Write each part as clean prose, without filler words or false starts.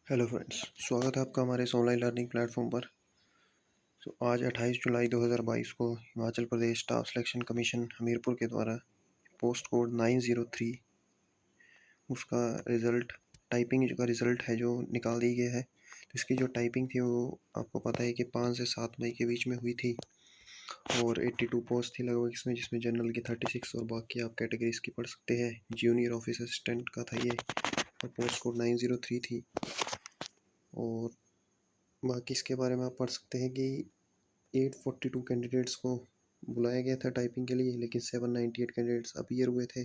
Hello friends, स्वागत है आपका हमारे इस ऑनलाइन लर्निंग प्लेटफॉर्म पर। आज 28 जुलाई 2022 को Himachal Pradesh staff selection commission Hamirpur के द्वारा पोस्ट कोड 903 उसका रिज़ल्ट टाइपिंग का रिज़ल्ट है जो निकाल दी गया है। तो इसकी जो टाइपिंग थी वो आपको पता है कि 5 से 7 मई के बीच में हुई थी और 82 पोस्ट थी लगभग इसमें, जिसमें जनरल की 36 और बाकी आप कैटेगरीज की पढ़ सकते हैं। जूनियर ऑफिस असिस्टेंट का था ये और पोस्ट कोड 903 थी। और बाकी इसके बारे में आप पढ़ सकते हैं कि 842 कैंडिडेट्स को बुलाया गया था टाइपिंग के लिए, लेकिन 798 कैंडिडेट्स अपीयर हुए थे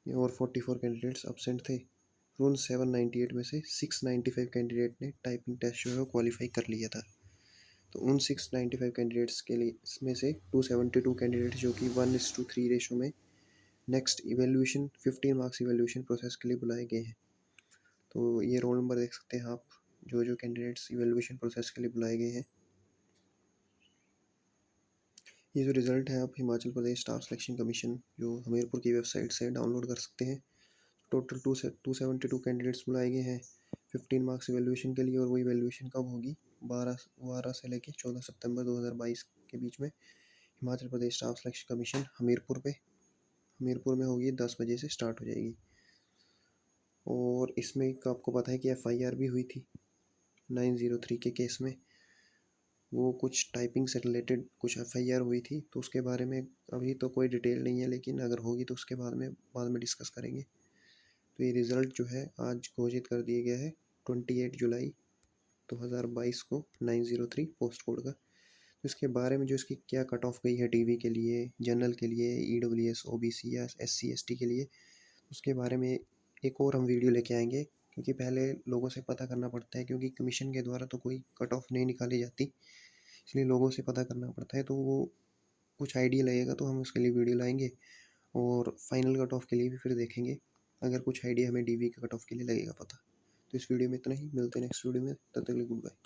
और 44 कैंडिडेट्स अब्सेंट थे। तो उन 798 में से 695 कैंडिडेट ने टाइपिंग टेस्ट जो है क्वालिफाई कर लिया था। तो उन 695 कैंडिडेट्स के लिए इसमें से 272 कैंडिडेट जो कि 1:3 रेशो में next evaluation 15 marks evaluation process के लिए बुलाए गए हैं। तो ये रोल नंबर देख सकते हैं आप, जो जो कैंडिडेट्स इवेल्यूशन प्रोसेस के लिए बुलाए गए हैं। ये जो रिज़ल्ट है आप Himachal Pradesh staff selection commission जो हमीरपुर की वेबसाइट से डाउनलोड कर सकते हैं। टोटल 272 कैंडिडेट्स बुलाए गए हैं 15 मार्क्स इवेल्यूशन के लिए, और वो इवेल्यूशन कब होगी 12 से लेकर 14 सितंबर 2022 के बीच में Himachal Pradesh staff selection commission Hamirpur में होगी। 10 बजे से स्टार्ट हो जाएगी। और इसमें आपको पता है कि FIR भी हुई थी 903 के केस में। वो कुछ टाइपिंग से रिलेटेड कुछ FIR हुई थी, तो उसके बारे में अभी तो कोई डिटेल नहीं है, लेकिन अगर होगी तो उसके बाद में डिस्कस करेंगे। तो ये रिज़ल्ट जो है आज घोषित कर दिया गया है 28 जुलाई 2022 को 903 पोस्ट कोड का। तो इसके बारे में जो इसकी क्या कट ऑफ गई है DV के लिए, जनरल के लिए, EWS OBC या SC ST के लिए, उसके बारे में एक और हम वीडियो लेके आएंगे। क्योंकि पहले लोगों से पता करना पड़ता है, क्योंकि कमीशन के द्वारा तो कोई कट ऑफ नहीं निकाली जाती, इसलिए लोगों से पता करना पड़ता है। तो वो कुछ आइडिया लगेगा तो हम उसके लिए वीडियो लाएंगे और फाइनल कट ऑफ के लिए भी फिर देखेंगे, अगर कुछ आइडिया हमें DV के कट ऑफ के लिए लगेगा पता। तो इस वीडियो में इतना ही, मिलते हैं नेक्स्ट वीडियो में, तब तक के लिए गुड बाय।